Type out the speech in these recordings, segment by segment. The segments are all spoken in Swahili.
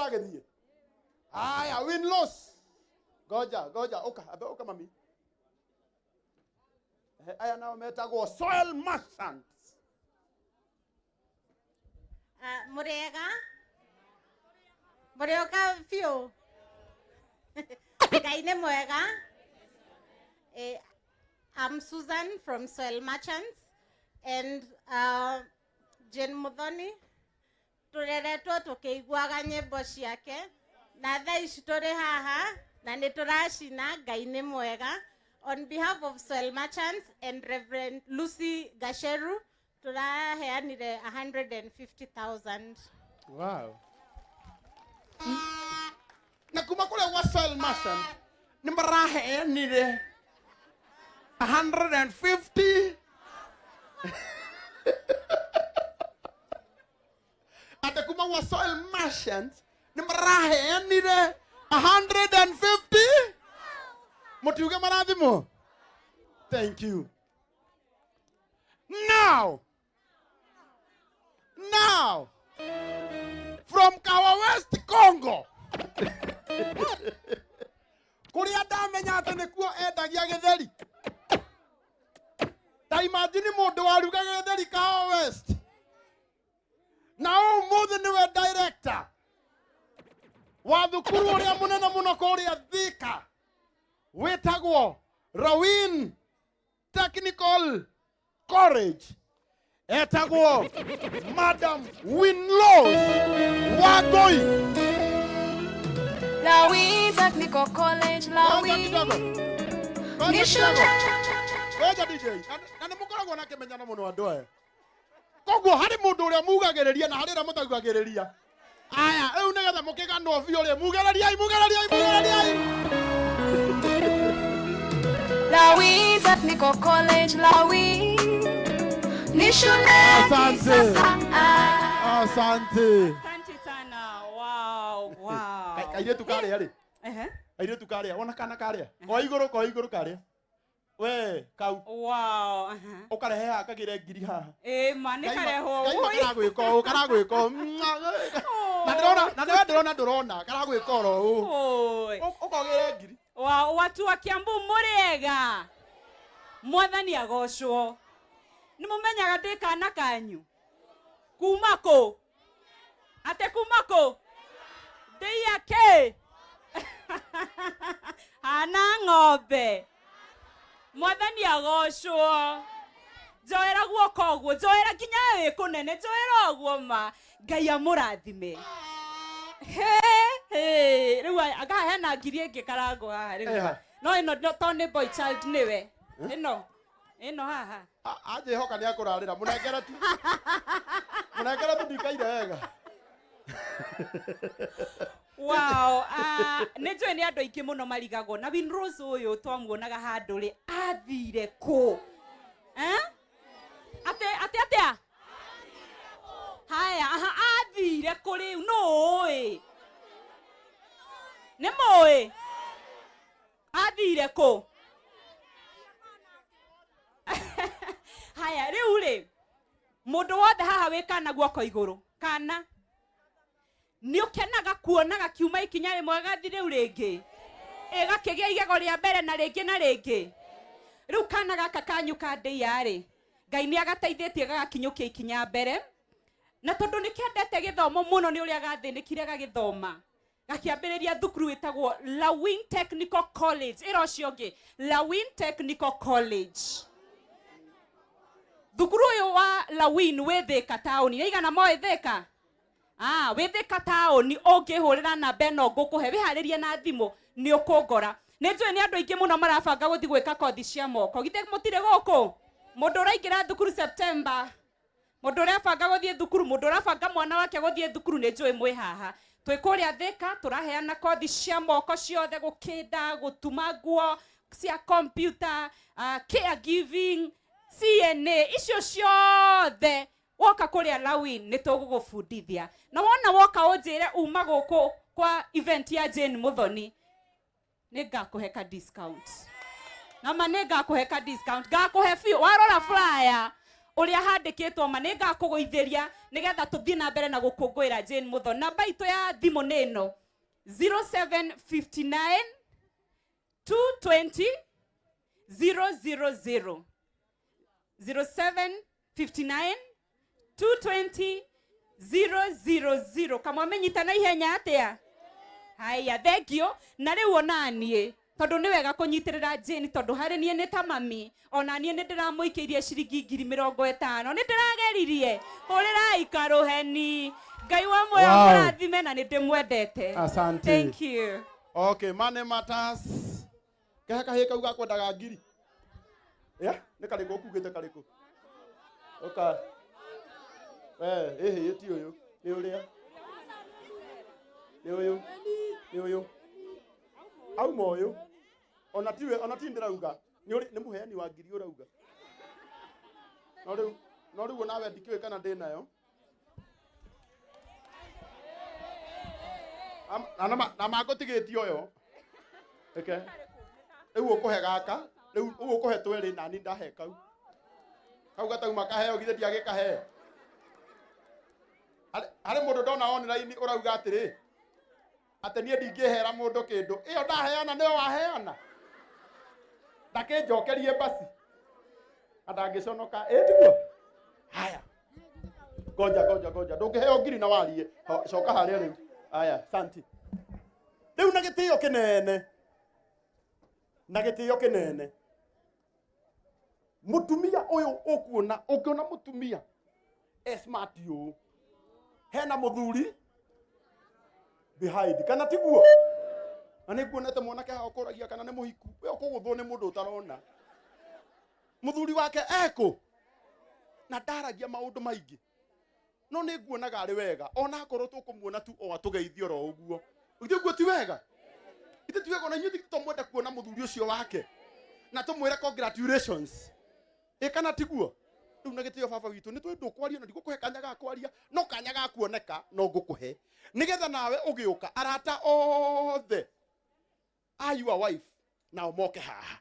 agethie. Aya, Winrose. Goja, oka mami. Aya nao metagwo soil merchants. Murega fio. Ngai nĩ mwega. I'm Susan from Soil Merchants, and Jane Muthoni tureretwo tukiguaga nyimbo ciake na thaa ici turi haha na nĩ turacina. Ngai nĩ mwega. On behalf of Soil Merchants and Reverend Lucy Gasheru, turaheanire 150,000. Wow. Na kuma kule wa Soil Merchants ni maraheanire 150. Ate kuma wa Soil Merchants ni maraheanire 150. Motiuge marathimo. Thank you. Now, from Kawa West, Congo. Kuria ndamenya ati nikuo endagia githeri. Ta imagine mundu waruga githeri Kawa West. Na umuthi niwe director wa thukuru uria munene muno kuria Thika. Wetagwo Rawin Technical College. Etagwo Madam Winrose Wangui. Rawin Technical College, Rawin. Goja DJ. Na mukoragwo na kimenyano muno andu aya. Koguo hari mundu uria mugagiriria na hari ra mutagugagiriria. Aya, eu nigetha mukiganwo biu ri mugagiriai. Rawin Technical College, Rawin. Asante sana. Wow. Kairetu karia ri. Kairetu karia. Ona kana karia. Ko iguru karia. We, kau. Wow. Ukarehe akagire ngiri haha. Mane kareho. Karagwiko. Na ndorona karagwiko ro. Ukogire ngiri. Wow, watu wa Kiambu muriega. Mwathani agocwo. Nimumenyaga ndikana kanyu. Kumako. Ate kumako. Ndeia ke. Ana ng'ombe. Mwathani agocwo. Njoera guoko guo, njoera kinya we kunene, njoera guo ma. Ngai amurathime. Riu agahena ngiri ingi karango haha riu. No ino to boy child niwe. Ino haha. Aje hoka ni akurarira munengere tu ndikaire wega. Wow, nĩnjũĩ nĩ andũ aingĩ mũno marigagwo na Winrose ũyũ twamuonaga handũ rĩ athire kũ? Atia? Haya, athire kũ rĩu nũĩ? Nĩ mũĩ? Athire kũ? Haya, rĩu rĩ mũndũ wothe haha wĩ kana guoko igũrũ. Kana ni ukenaga kuonaga kiuma ikinya rimwe gathi riu ringi gakigia igego ria mbere na ringi riu kana gaka kanyuka ndeia ri Ngai ni agateithĩtie gagakinyukia ikinya mbere na tondu ni kiendete githomo muno ni uria gathinikire gagithoma gakiambiriria thukuru witagwo Rawin Technical College irocio ngi Rawin Technical College. Thukuru uyu wa Rawin wi Thika tauni igana moe Thika. Withika taoni ungihurira namba ino ngukuhe wiharirie na thimu ni ukungora. Ninjui ni andu aingi muno marabanga guthi gwika kothi cia moko. Githe mutire guku. Mundu uraingira thukuru September. Mundu urabanga guthie thukuru, mundu urabanga mwana wake guthie thukuru ninjui mwi haha. Twi kuria Thika turaheana kothi cia moko ciothe gukinda, gutuma nguo, cia computer, caregiving, CNA, icio ciothe. Woka kuria Rawin nitugugufundithia. Na wona woka unjire uma guku kwa event ya Jane Muthoni ningakuhe ka discount. Na manenga kuhe ka discount. Gakuhe fiu warora flyer uria handikitwo ma ninga kuguitheria nigetha tuthie na mbere na gukungwira Jane Muthoni. Namba itu ya thimu ni ino 0759 220 000 0759 220 000. Kama menyita na ihenya atia? Haya, thank you. Na riu onanie tondu ni wega kunyitirira Jane tondu hari nie ni ta mami onanie ni ndiramuikirie ciringi 50,000 ni ndirageririe urirai karuheni Ngai wa moyo murathime na ni ndimwendete. Asante. Thank you. Okay, money matters. Kaheka uga kwendaga ngiri. Ya, ni kariko kugite kariko. Okay. Yeti uyu. Ni uria. Ni uyu. Au moyo. Ona ti ndirauga. Ni muheani wa ngiri urauga. No riu nawe ndikiwe kana ndi nayo. Na magotigitio yo. Okay. Riu ukuhe gaka, riu ukuhe tweri na ni ndahe kau. Kau gatauma kaheo githe ndiagikahe. Hari mundu ndona online urauga atiri. Ate nie ndingihera mundu kindu. Iyo ndaheana niyo waheana. Ndake njokerie basi. Andangiconoka tiguo. Haya. Goja. Ndungiheo ngiri na warie. Coka haria riu. Haya, santi. Riu na gitio kinene. Mutumia uyu ukuona mutumia smart you. Hena muthuri behind kana tiguo. Na ni kuonete mwanake ha ukuragia kana ni muhiku. We ukuguthwo ni mundu utarona. Muthuri wake eko. Na ndaragia maundu maingi. No ni nguonaga ari wega. Ona akorwo tukumuona tu o atugeithio ro uguo. Uguo ti wega. Ite ti wega na nyuthi tumwenda kuona muthuri ucio wake. Na tumwire congratulations. Kana tiguo. Riu na gitio baba witu ni twendo kwaria na ndigukuhe kanya ga kwaria no kanya ga kuoneka no ngukuhe nigetha nawe ugiuka arata othe are your wife na moke haha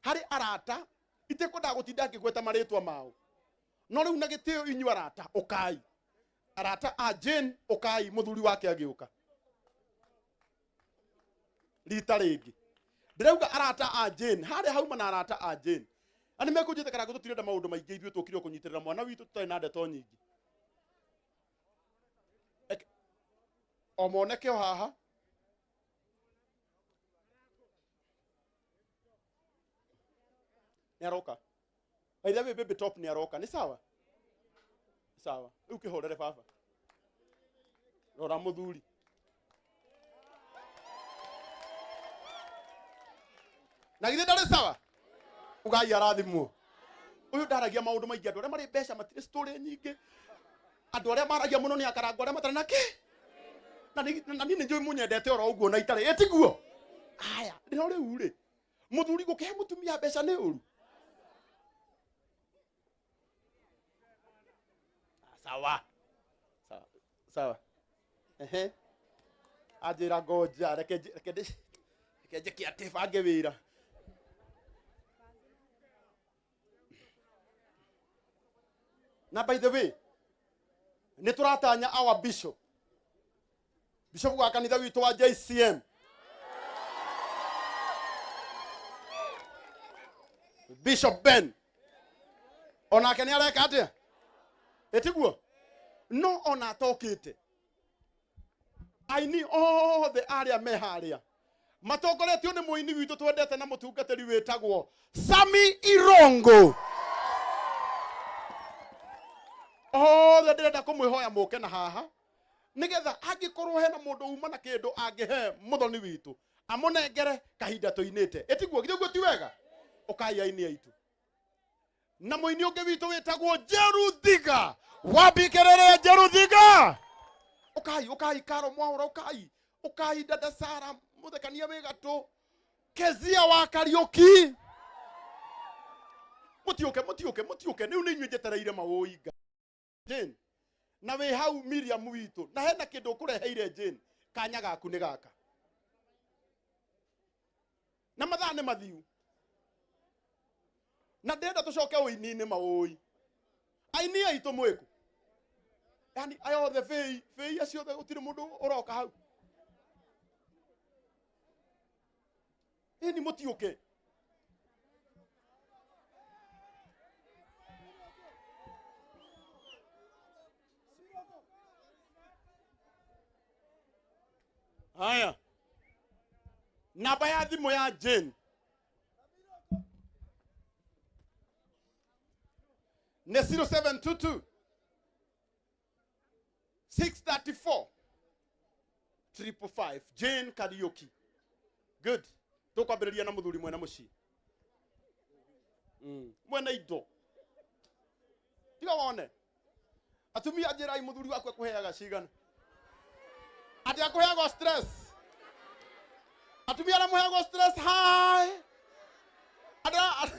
hari arata itikwenda gutinda ngigweta maritwa mao no riu na gitio inyu arata ukai arata a Jane ukai muthuri wake agiuka rita ringi ndirauga arata a Jane hari hauma na arata a Jane. Ani mekujite kana gututirenda maundu maingi ithuĩ tukire kunyitirira mwana witu tutari na ndeto nyingi. O moneke o haha. Ni aroka. Aitha baby top ni aroka. Ni sawa? Sawa. Riu kihorere baba. Rora muthuri. Na githe ndari sawa? Ugai arathimwo. Uyu ndaragia maundu maingi andu aria mari mbeca matire story nyingi. Andu aria maragia muno ni akarango aria matare na ki. Na ni njui munyendete oro uguo na itare. Etiguo. Aya, ndino riu ri. Muthuri gukihe mutumia mbeca ni uru. Sawa. Ajira goja reke njiki ati bange wira. Na by the way, ni turatanya our bishop wa kanitha witu wa JCM. Bishop Ben. Onake ni areka atia? Etiguo? No ona atokite. I need all the area meharia. Matokoretio ni muini witu twendete na mutungatiri witagwo Sami Irongo. The ndirenda kumwihoya muke na haha nigetha angikorwo hena mundu uma na kindu angihe muthoni witu amunengere kahinda tuinite etiguo githiguo ti wega ukai aini aitu na muini ungi witu witagwo Jeruthiga wabikerere Jeruthiga ukai Karo Mwaura ukai dada Sara muthekania wigatu Keziah wa Kariuki mutiuke niu ni inyuĩ njetereire mawuinga Jane na we hau Miriam witu na hena kindu kureheire Jane kanya gaku ni gaka na mathaa ni mathiu na ndenda tucoke uini-ini maui aini aitu mwiku yani ayothe fei aciothe gutire mundu uroka hau ni mutiuke haya namba ya thimu ya Jane ne 0722 634 555 Jane Kariuki. Good. Tukwambiriria na muthuri mwena muci mwena indo tiga wone atumia njirai muthuri wakwe kuheaga cigana ati akuheaga stress atumia na muheaga stress hai ada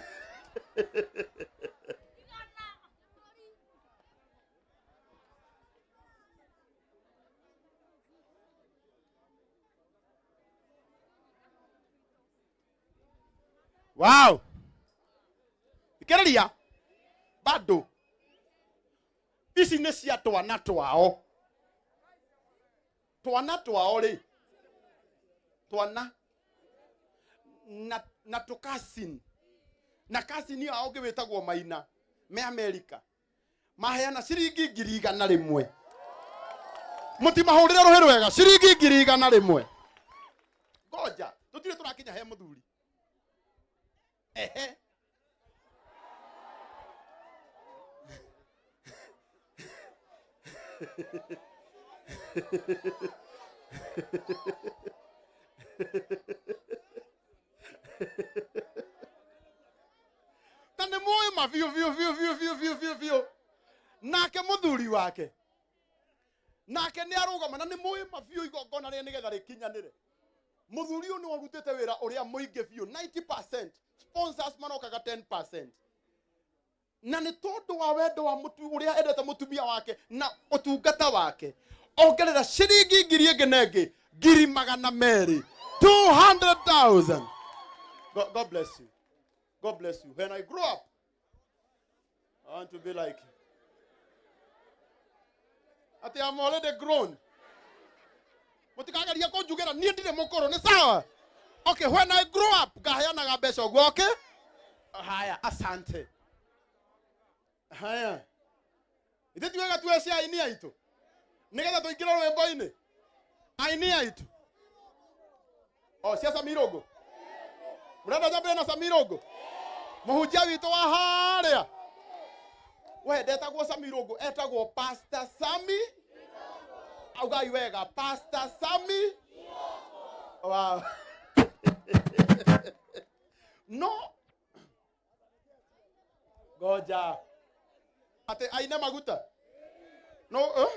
wow ikereria bado ici nĩ cia twana twao ri twana na tukasin na kasini ao ngĩwĩtagwo Maina me America maheana ciringi 100,000 mutimahũrĩre rũhĩ rwega ciringi 100,000 ngoja tutire turakinya he muthuri ehe tande moyo mavio nake muthuri wake nake nĩ arũgama na nĩ moyo mavio igongona rĩa nĩgetha rĩkinyanĩre muthuri ũyũ nĩ warutĩte wĩra ũrĩa mũingĩ biũ 90% sponsors manokaga 10% na nĩ tondũ wa wendo wa mũtu ũrĩa endete mũtumia wake na ũtungata wake ongerera ciringi 1,000 200,000 200,000. God bless you. God bless you. When I grow up, I want to be like you. Ati I'm already grown. Mutikagaria kunjugera nie ndire mukoro ni sawa. Okay, when I grow up, gaheanaga mbeca ũguo, okay? Haya, asante. Haya. Ithe tuwega tuweci aini aitu. Nigetha tuingire rwimbo-ini. Aini aitu. Oh, cia Samirogo. Murenda jambe na Samirogo. Muhunjia witu wa haria. We ndetagwo Samirogo, etagwo Pastor Sami. Augai wega, Pastor Sami. Wow. No. Goja. Ate aina maguta. No,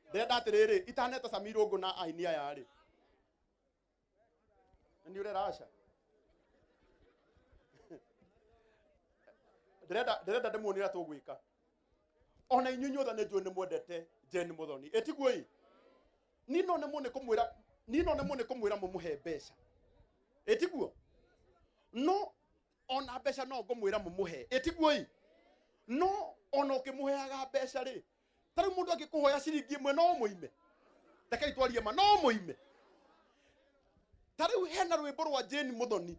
ndenda atiriri itaneta Samirogo na ainia yari. Ni ure rasha. Ndenda ndemuonera tugwika. Ona inyunyu tha nejo ne mwendete Jane Muthoni. Etiguo i. Nino ne kumwira mumuhe mbeca. Etiguo. No ona mbeca no ngumwira mumuhe. Etiguo i. No ona ukimuheaga mbeca ri. Tari mundu akikuhoya ciringi 1 no muime. Takai twarie ma no muime. Tari hena rwimbo rwa Jane Muthoni.